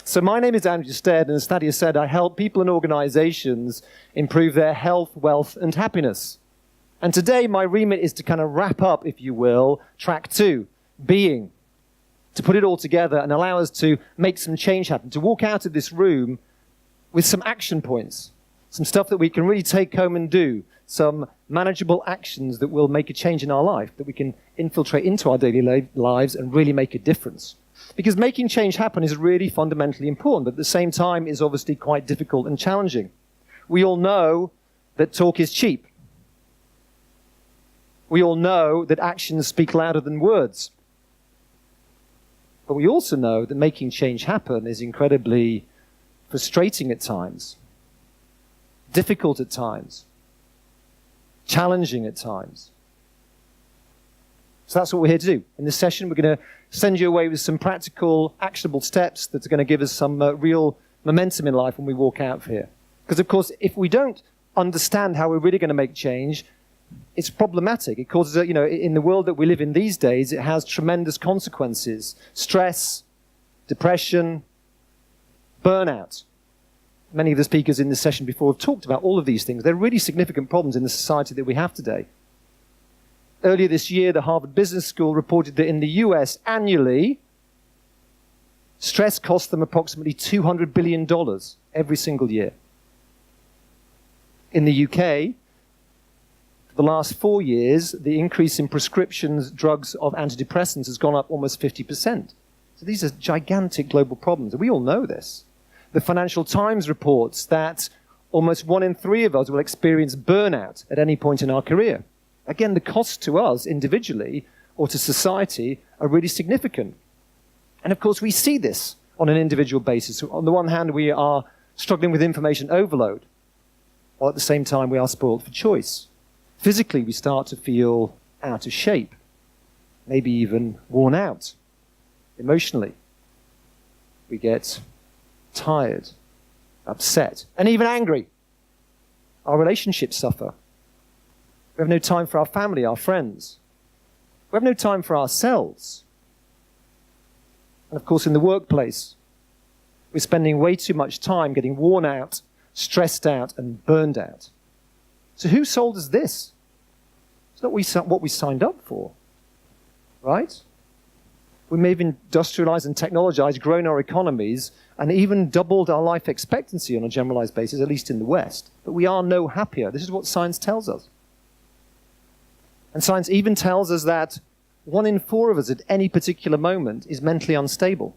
So my name is Andrew Stead, and as Nadia said, I help people and organizations improve their health, wealth, and happiness. And today, my remit is to kind of wrap up, if you will, track 2, being, to put it all together and allow us to make some change happen, to walk out of this room with some action points, some stuff that we can really take home and do, some manageable actions that will make a change in our life, that we can infiltrate into our daily lives and really make a difference. Because making change happen is really fundamentally important, but at the same time is obviously quite difficult and challenging. We all know that talk is cheap. We all know that actions speak louder than words. But we also know that making change happen is incredibly frustrating at times, difficult at times, challenging at times. So that's what we're here to do. In this session, we're going to send you away with some practical, actionable steps that are going to give us some real momentum in life when we walk out of here. Because, of course, if we don't understand how we're really going to make change, it's problematic. It causes, in the world that we live in these days, it has tremendous consequences. Stress, depression, burnout. Many of the speakers in this session before have talked about all of these things. They're really significant problems in the society that we have today. Earlier this year, the Harvard Business School reported that in the US annually, stress costs them approximately $200 billion every single year. In the UK, for the last 4 years, the increase in prescriptions, drugs of antidepressants has gone up almost 50%. So these are gigantic global problems, and we all know this. The Financial Times reports that almost 1 in 3 of us will experience burnout at any point in our career. Again, the costs to us individually or to society are really significant. And of course, we see this on an individual basis. So on the one hand, we are struggling with information overload, while at the same time we are spoiled for choice. Physically, we start to feel out of shape, maybe even worn out. Emotionally, we get tired, upset, and even angry. Our relationships suffer. We have no time for our family, our friends. We have no time for ourselves. And of course, in the workplace, we're spending way too much time getting worn out, stressed out, and burned out. So who sold us this? It's not what we signed up for, right? We may have industrialized and technologized, grown our economies, and even doubled our life expectancy on a generalized basis, at least in the West. But we are no happier. This is what science tells us. And science even tells us that 1 in 4 of us at any particular moment is mentally unstable.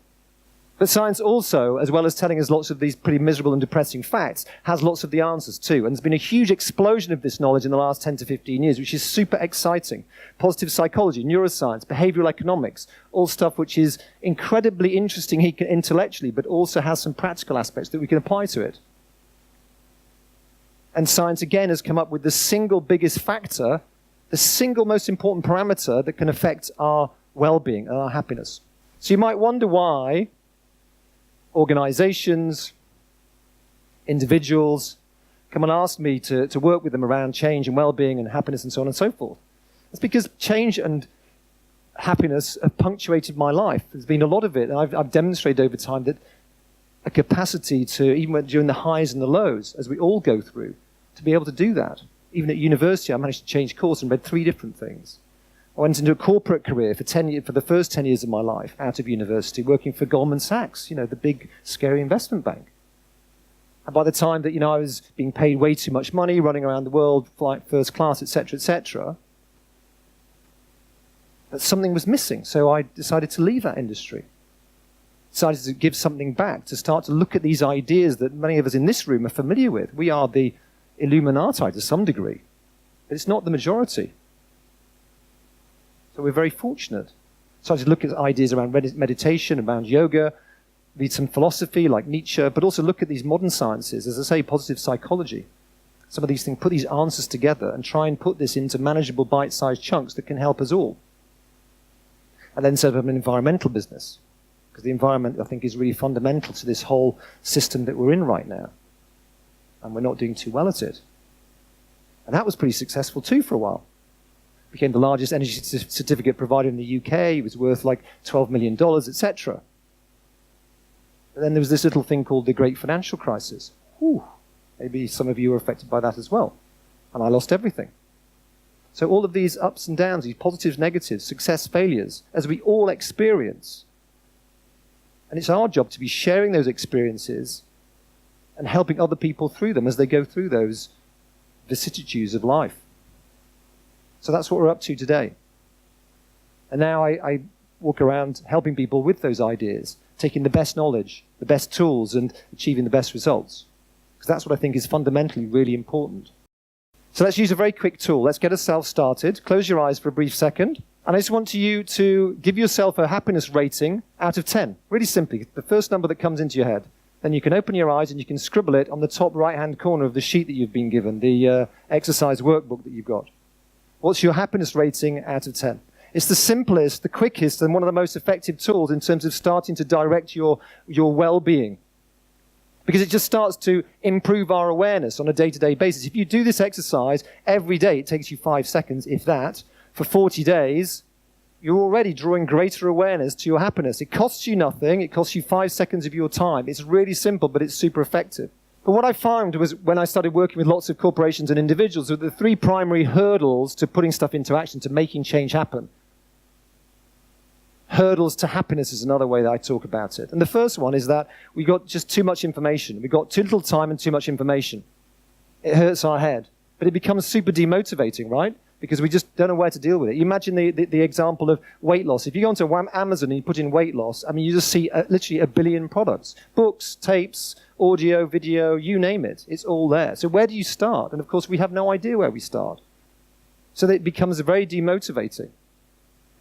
But science also, as well as telling us lots of these pretty miserable and depressing facts, has lots of the answers too. And there's been a huge explosion of this knowledge in the last 10 to 15 years, which is super exciting. Positive psychology, neuroscience, behavioral economics, all stuff which is incredibly interesting intellectually, but also has some practical aspects that we can apply to it. And science, again, has come up with the single biggest factor, the single most important parameter that can affect our well-being and our happiness. So you might wonder why organizations, individuals come and ask me to work with them around change and well-being and happiness and so on and so forth. It's because change and happiness have punctuated my life. There's been a lot of it, and I've demonstrated over time that a capacity to, even during the highs and the lows, as we all go through, to be able to do that. Even at university, I managed to change course and read 3 different things. I went into a corporate career for the first 10 years of my life out of university, working for Goldman Sachs, the big, scary investment bank. And by the time that, I was being paid way too much money, running around the world, flying first class, etc., that something was missing. So I decided to leave that industry. Decided to give something back, to start to look at these ideas that many of us in this room are familiar with. We are the Illuminati to some degree, but it's not the majority. So we're very fortunate. Started to look at ideas around meditation, around yoga, read some philosophy like Nietzsche, but also look at these modern sciences, as I say, positive psychology. Some of these things, put these answers together and try and put this into manageable bite-sized chunks that can help us all. And then set up an environmental business, because the environment, I think, is really fundamental to this whole system that we're in right now. And we're not doing too well at it. And that was pretty successful too for a while. Became the largest energy certificate provider in the UK. It was worth like $12 million, etc. But then there was this little thing called the Great Financial Crisis. Whew, maybe some of you were affected by that as well. And I lost everything. So all of these ups and downs, these positives, negatives, success, failures, as we all experience. And it's our job to be sharing those experiences and helping other people through them as they go through those vicissitudes of life. So that's what we're up to today. And now I walk around helping people with those ideas, taking the best knowledge, the best tools, and achieving the best results. Because that's what I think is fundamentally really important. So let's use a very quick tool. Let's get ourselves started. Close your eyes for a brief second. And I just want you to give yourself a happiness rating out of 10. Really simply, the first number that comes into your head. Then you can open your eyes and you can scribble it on the top right-hand corner of the sheet that you've been given, the exercise workbook that you've got. What's your happiness rating out of 10? It's the simplest, the quickest, and one of the most effective tools in terms of starting to direct your well-being. Because it just starts to improve our awareness on a day-to-day basis. If you do this exercise every day, it takes you 5 seconds, if that, for 40 days, you're already drawing greater awareness to your happiness. It costs you nothing. It costs you 5 seconds of your time. It's really simple, but it's super effective. But what I found was when I started working with lots of corporations and individuals, that the 3 primary hurdles to putting stuff into action, to making change happen. Hurdles to happiness is another way that I talk about it. And the first one is that we got just too much information. We got too little time and too much information. It hurts our head. But it becomes super demotivating, right? Because we just don't know where to deal with it. You imagine the example of weight loss. If you go onto Amazon and you put in weight loss, I mean, you just see literally 1 billion products. Books, tapes, audio, video, you name it. It's all there. So where do you start? And of course, we have no idea where we start. So that it becomes very demotivating.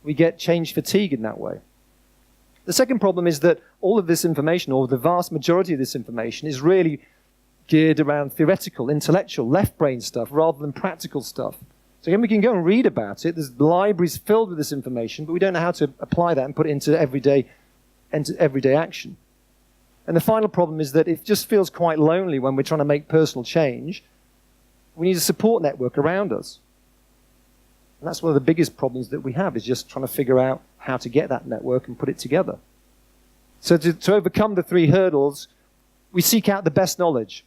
We get change fatigue in that way. The second problem is that all of this information, or the vast majority of this information, is really geared around theoretical, intellectual, left brain stuff rather than practical stuff. So again, we can go and read about it. There's libraries filled with this information, but we don't know how to apply that and put it into everyday action. And the final problem is that it just feels quite lonely when we're trying to make personal change. We need a support network around us. And that's one of the biggest problems that we have, is just trying to figure out how to get that network and put it together. So to overcome the 3 hurdles, we seek out the best knowledge.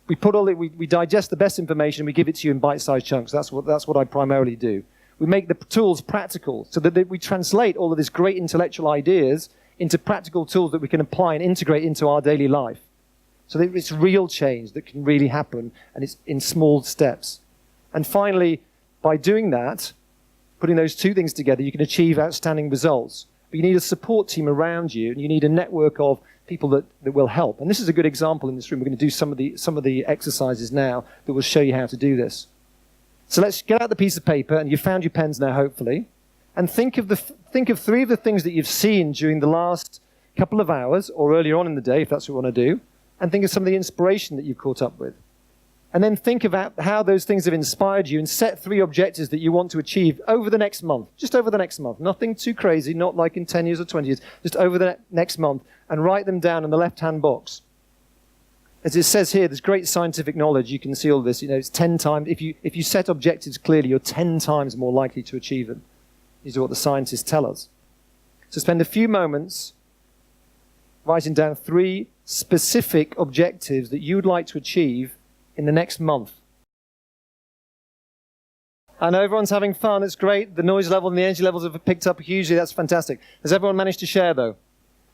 We digest the best information, we give it to you in bite-sized chunks. That's what I primarily do. We make the tools practical so that we translate all of these great intellectual ideas into practical tools that we can apply and integrate into our daily life. So that it's real change that can really happen, and it's in small steps. And finally, by doing that, putting those 2 things together, you can achieve outstanding results. But you need a support team around you, and you need a network of people that will help. And this is a good example in this room. We're going to do some of the exercises now that will show you how to do this. So let's get out the piece of paper, and you've found your pens now, hopefully, and think of 3 of the things that you've seen during the last couple of hours, or earlier on in the day, if that's what you want to do, and think of some of the inspiration that you've caught up with. And then think about how those things have inspired you, and set 3 objectives that you want to achieve over the next month. Just over the next month. Nothing too crazy, not like in 10 years or 20 years. Just over the next month. And write them down in the left-hand box. As it says here, there's great scientific knowledge. You can see all this. You know, it's 10 times. If you set objectives clearly, you're 10 times more likely to achieve them. These are what the scientists tell us. So spend a few moments writing down 3 specific objectives that you would like to achieve in the next month. I know everyone's having fun. It's great. The noise level and the energy levels have picked up hugely. That's fantastic. Has everyone managed to share, though?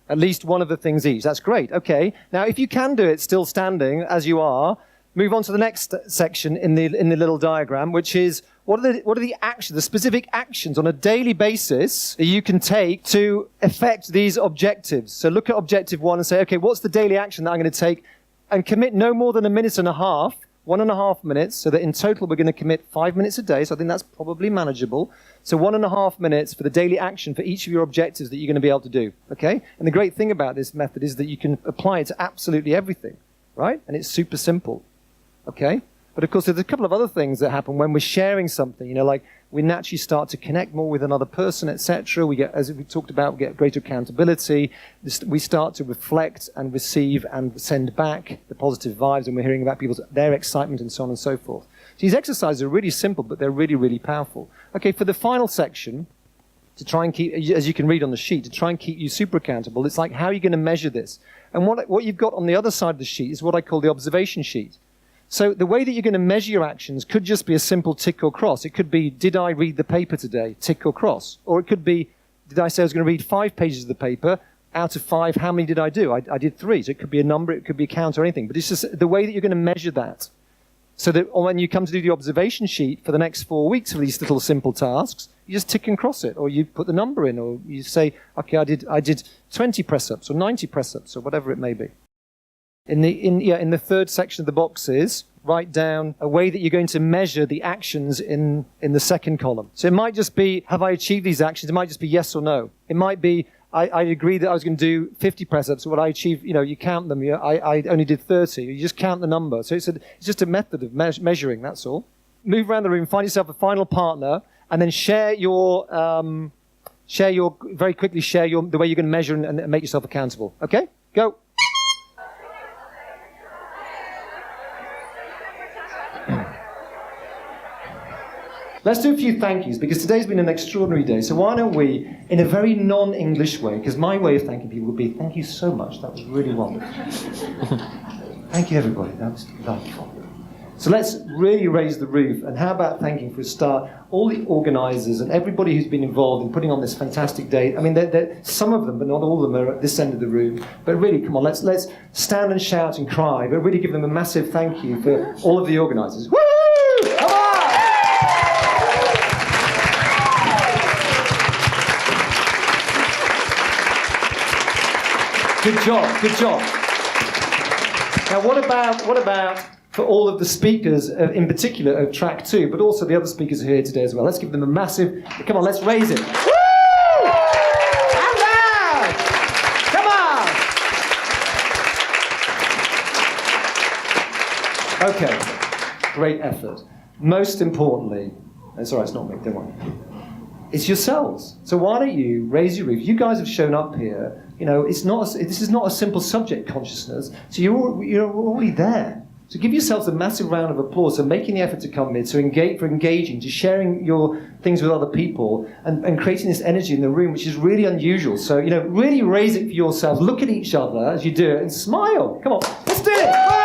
At least one of the things each. That's great. Okay. Now, if you can do it still standing as you are, move on to the next section in the little diagram, which is what are the actions, the specific actions on a daily basis that you can take to affect these objectives. So look at objective 1 and say, okay, what's the daily action that I'm going to take? And commit no more than 1.5 minutes, 1.5 minutes, so that in total we're going to commit 5 minutes a day. So I think that's probably manageable. So 1.5 minutes for the daily action for each of your objectives that you're going to be able to do. Okay? And the great thing about this method is that you can apply it to absolutely everything, right? And it's super simple. Okay? But of course, there's a couple of other things that happen when we're sharing something. You know, like we naturally start to connect more with another person, etc. We get, as we talked about, we get greater accountability. We start to reflect and receive and send back the positive vibes, and we're hearing about their excitement and so on and so forth. So these exercises are really simple, but they're really, really powerful. Okay, for the final section, to try and keep, as you can read on the sheet, to try and keep you super accountable. It's like, how are you going to measure this? And what you've got on the other side of the sheet is what I call the observation sheet. So the way that you're going to measure your actions could just be a simple tick or cross. It could be, did I read the paper today? Tick or cross. Or it could be, did I say I was going to read 5 pages of the paper? Out of 5, how many did I do? I did 3. So it could be a number, it could be a count or anything. But it's just the way that you're going to measure that. So that when you come to do the observation sheet for the next 4 weeks for these little simple tasks, you just tick and cross it. Or you put the number in. Or you say, okay, I did 20 press-ups or 90 press-ups or whatever it may be. In the third section of the boxes, write down a way that you're going to measure the actions in the second column. So it might just be, have I achieved these actions? It might just be yes or no. It might be, I agreed that I was going to do 50 press-ups. What I achieved, you count them. I only did 30. You just count the number. So it's just a method of measuring, that's all. Move around the room, find yourself a final partner, and then very quickly share the way you're going to measure and make yourself accountable. Okay? Go. Let's do a few thank yous, because today's been an extraordinary day. So why don't we, in a very non-English way, because my way of thanking people would be, thank you so much, that was really wonderful. Thank you, everybody, that was delightful. So let's really raise the roof, and how about thanking, for a start, all the organisers and everybody who's been involved in putting on this fantastic day. I mean, some of them, but not all of them, are at this end of the room. But really, come on, let's stand and shout and cry, but really give them a massive thank you for all of the organisers. Woo! Come on! Good job, good job. Now, what about for all of the speakers, in particular of track 2, but also the other speakers who are here today as well? Let's give them a massive, come on, let's raise it. Woo! And loud! Come on! Okay, great effort. Most importantly, it's all right, it's not me, don't worry. It's yourselves. So why don't you raise your roof? You guys have shown up here. This is not a simple subject consciousness. So you're already there. So give yourselves a massive round of applause for making the effort to come here, for engaging, to sharing your things with other people, and creating this energy in the room, which is really unusual. So really raise it for yourselves. Look at each other as you do it and smile. Come on, let's do it.